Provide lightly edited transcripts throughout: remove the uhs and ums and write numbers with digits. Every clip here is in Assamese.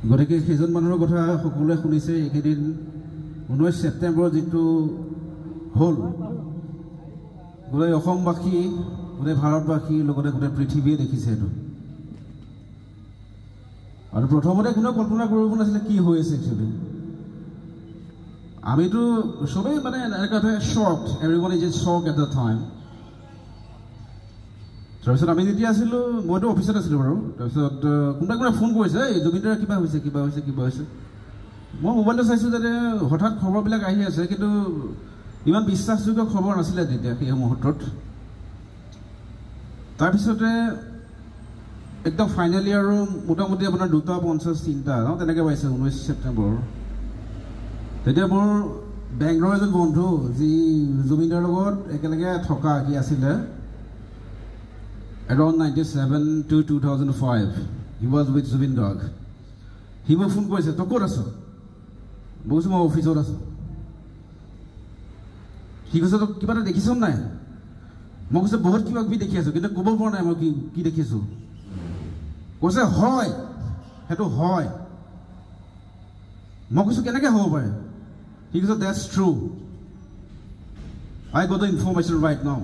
গতিকে সেইজন মানুহৰ কথা সকলোৱে শুনিছে এইকেইদিন 19 ছেপ্টেম্বৰ যিটো হ'ল গোটেই অসমবাসী গোটেই ভাৰতবাসী লগতে গোটেই পৃথিৱীয়ে দেখিছে এইটো আৰু প্ৰথমতে কোনো কল্পনা কৰিব নাছিলে কি হৈ আছে একচুৱেলি আমিতো সবেই মানে এনেকুৱা shocked everyone is shocked at the time তাৰপিছত আমি যেতিয়া আছিলোঁ মইতো অফিচত আছিলোঁ বাৰু তাৰপিছত কোনোবাই ফোন কৰিছে এই জুবিনদাৰ কিবা হৈছে মই মোবাইলটো চাইছোঁ যাতে হঠাৎ খবৰবিলাক আহি আছে কিন্তু ইমান বিশ্বাসযোগ্য খবৰ নাছিলে তেতিয়া সেই মুহূৰ্তত তাৰপিছতে একদম ফাইনেলি আৰু মোটামুটি আপোনাৰ 2:50-3টা তেনেকৈ পাইছে 19 ছেপ্টেম্বৰ তেতিয়া মোৰ বেংগলৰ এজন বন্ধু যি জুবিনদাৰ লগত একেলগে থকা কি আছিলে around 97 to 2005 he was with Zubin Garg he মোক ফোন কৰিছে তই ক'ত আছ বলছো মই অফিচত আছো সি কৈছে তই কিবা এটা দেখিছ নাই মই কৈছে বহুত কিবা কিবি দেখি আছো কিন্তু ক'ব পৰা নাই মই কি দেখিছো কৈছে হয় সেইটো হয় মই কৈছো কেনেকৈ হ'ব পাৰে সি কৈছে that's true I got the information right now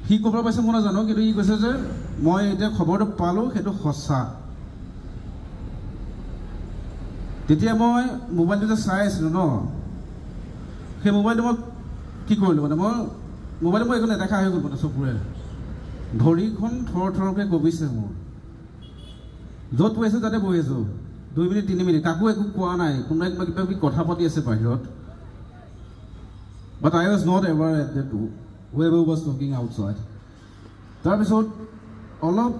সি ক'ব পাইছে মই নাজানো কিন্তু সি কৈছে যে মই এতিয়া খবৰটো পালোঁ সেইটো সঁচা তেতিয়া মই মোবাইলটো যে চাই আছিলোঁ ন সেই মোবাইলটো মই কি কৰিলোঁ মানে মোবাইলটো মই একো নেদেখা হৈ গ'ল মানে চকুৰে ভৰিখন থৰকৈ কঁপিছে মোৰ য'ত বহি আছোঁ তাতে বহি আছোঁ 2 মিনিট 3 মিনিট কাকো একো কোৱা নাই কোনোবাই কিবা কিবি কথা পাতি আছে বাহিৰত বাট I was not ever at that whoever was talking outside তাৰপিছত অলপ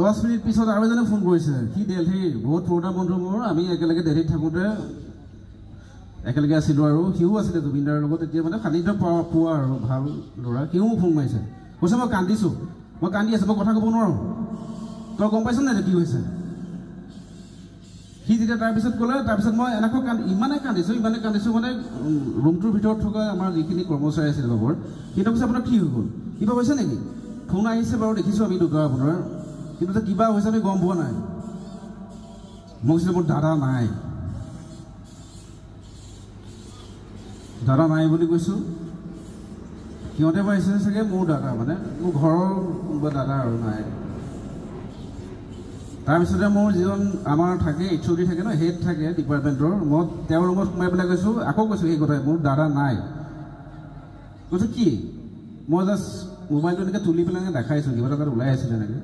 10 মিনিট পিছত আৰু এজনে ফোন কৰিছে সি দিল্লীৰ বহুত পুৰণা বন্ধু মোৰ আমি একেলগে দিল্লীত থাকোঁতে একেলগে আছিলোঁ আৰু সিও আছিলে জুবিনদাৰ লগত এতিয়া মানে সান্নিধ্য পোৱা আৰু ভাল ল'ৰা সিও মোক ফোন মাৰিছে কৈছে মই কান্দি আছোঁ মই কথা ক'ব নোৱাৰোঁ তই গম পাইছ নাই কি হৈছে সি যেতিয়া তাৰপিছত ক'লে তাৰপিছত মই এনেকৈ ইমানে কান্দিছোঁ মানে ৰুমটোৰ ভিতৰত থকা আমাৰ যিখিনি কৰ্মচাৰী আছিল লগৰ সিহঁতক কৈছে আপোনাৰ কি হৈ গ'ল কিবা হৈছে নেকি ফোন আহিছে বাৰু দেখিছোঁ আমি দুটা আপোনাৰ কিন্তু যে কিবা হৈছে আমি গম পোৱা নাই মই কৈছিলোঁ মোৰ দাদা নাই বুলি কৈছোঁ সিহঁতে পাইছে চাগে মোৰ দাদা মানে মোৰ ঘৰৰ কোনোবা দাদা আৰু নাই তাৰপিছতে মোৰ যিজন আমাৰ থাকে HOD থাকে ন হেড থাকে ডিপাৰ্টমেণ্টৰ মই তেওঁৰ ৰুমত সোমাই পেলাই কৈছোঁ আকৌ কৈছোঁ সেই কথাই মোৰ দাদা নাই কৈছোঁ কি মই জাষ্ট মোবাইলটো এনেকৈ তুলি পেলাই দেখাইছোঁ কিবা এটা তাত ওলাই আছিলে এনেকৈ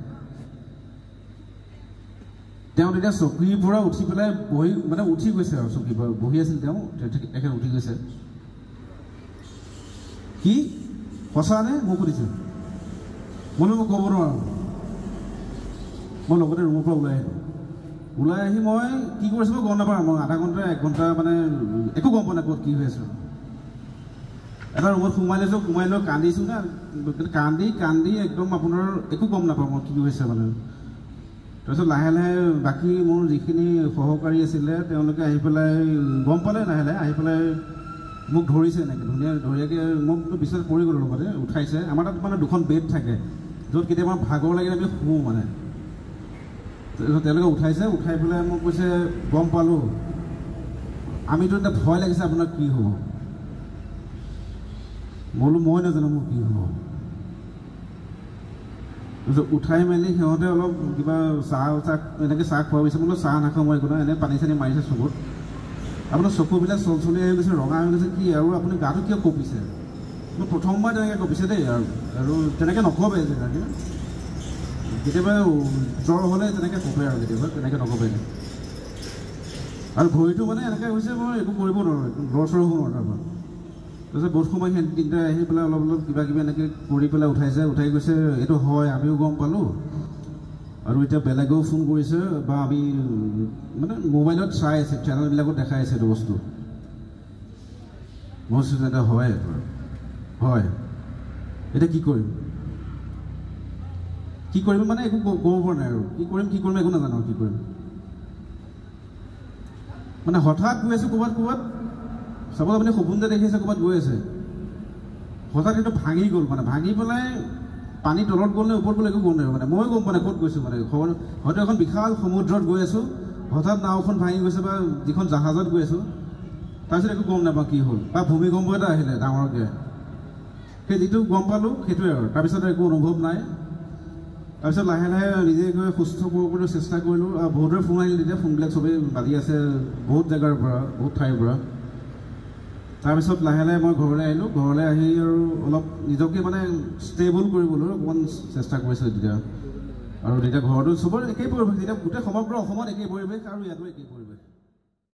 তেওঁ তেতিয়া চকীৰ পৰা উঠি পেলাই উঠি গৈছে আৰু চকীৰ পৰা বহি আছিল তেওঁ তেখেত উঠি গৈছে কি সঁচা নে মোক সুধিছে মই ক'ব নোৱাৰোঁ মই লগতে ৰুমৰ পৰা ওলাই আহি মই কি কৰিছোঁ মই গম নাপাওঁ মই আধা ঘণ্টা 1 ঘণ্টা মানে একো গম পোৱা নাই ক'ত কি হৈ আছোঁ এটা ৰুমত সোমাই লৈ কান্দিছোঁ না কান্দি একদম আপোনাৰ একো গম নাপাওঁ মই কি হৈছে মানে তাৰপিছত লাহে বাকী মোৰ যিখিনি সহকাৰী আছিলে তেওঁলোকে আহি পেলাই গম পালে লাহে আহি পেলাই মোক ধৰিছে এনেকৈ ধুনীয়াকৈ মোক বিচনাত পৰি গ'লোঁ লগতে উঠাইছে আমাৰ তাত মানে 2খন বেড থাকে য'ত কেতিয়াবা ভাগৰ লাগিলে আমি শুওঁ মানে তেওঁলোকে উঠাই পেলাই মোক কৈছে গম পালোঁ আমিতো এতিয়া ভয় লাগিছে আপোনাৰ কি হ'ব বোলো মই নাজানো মোৰ কি হ'ব উঠাই মেলি সিহঁতে অলপ কিবা চাহ এনেকৈ চাহ খোৱা গৈছে বোলো চাহ নাখাওঁ মই একো নাই এনেই পানী চানী মাৰিছে চকুত আপোনাৰ চকুবিলাক চলচলি হৈ গৈছে ৰঙা হৈ গৈছে কি আৰু আপুনি গাটো কিয় কঁপিছে মই প্ৰথমবাৰ তেনেকৈ কঁপিছে দেই আৰু তেনেকৈ নক'বে জেগাকৈ কেতিয়াবা জ্বৰ হ'লে তেনেকৈ কঁপে আৰু কেতিয়াবা তেনেকৈ নক'বে আৰু ভৰিটো মানে এনেকৈ হৈছে মই একো কৰিব নোৱাৰোঁ একদম জ্বৰ চৰ হ'ব নোৱাৰোঁ তাৰপৰা তাৰপিছত বহুত সময় সিহঁতি তিনিটাই আহি পেলাই অলপ কিবা এনেকৈ কৰি পেলাই উঠাই গৈছে এইটো হয় আমিও গম পালোঁ আৰু এতিয়া বেলেগেও ফোন কৰিছে বা আমি মানে মোবাইলত চাই আছে চেনেলবিলাকত দেখাই আছে এইটো বস্তু মই কৈছোঁ যে হয় এতিয়া কি কৰিম মানে একো ক'ব পৰা নাই আৰু কি কৰিম একো নাজানো কি কৰিম মানে হঠাৎ গৈ আছোঁ ক'ৰবাত চাপ'জ আপুনি সপোনতে দেখি আছে ক'ৰবাত গৈ আছে হঠাৎ এইটো ভাঙি গ'ল মানে ভাঙি পেলাই পানী তলত গ'ল নে ওপৰত গ'ল একো গম নাই মানে মই গম পোৱা নাই ক'ত গৈছোঁ মানে খবৰ হয়তো এখন বিশাল সমুদ্ৰত গৈ আছোঁ হঠাৎ নাওখন ভাঙি গৈছে বা যিখন জাহাজত গৈ আছোঁ তাৰপিছত একো গম নাপাওঁ কি হ'ল বা ভূমিকম্প এটা আহিলে ডাঙৰকৈ সেই যিটো গম পালোঁ সেইটোৱে আৰু তাৰপিছত একো অনুভৱ নাই তাৰপিছত লাহে লাহে নিজে গৈ সুস্থ কৰিবলৈ চেষ্টা কৰিলোঁ আৰু বহুতৰে ফোন আহিল তেতিয়া ফোনবিলাক চবেই বাজি আছে বহুত জেগাৰ পৰা বহুত ঠাইৰ পৰা তাৰপিছত লাহে লাহে মই ঘৰলৈ আহিলোঁ ঘৰলৈ আহি আৰু অলপ নিজকে মানে ষ্টেবল কৰিবলৈ অকণমান চেষ্টা কৰিছিলোঁ তেতিয়া আৰু তেতিয়া ঘৰতো চবৰে একেই পৰিৱেশ তেতিয়া গোটেই সমগ্ৰ অসমত একেই পৰিৱেশ আৰু ইয়াতো একেই পৰিৱেশ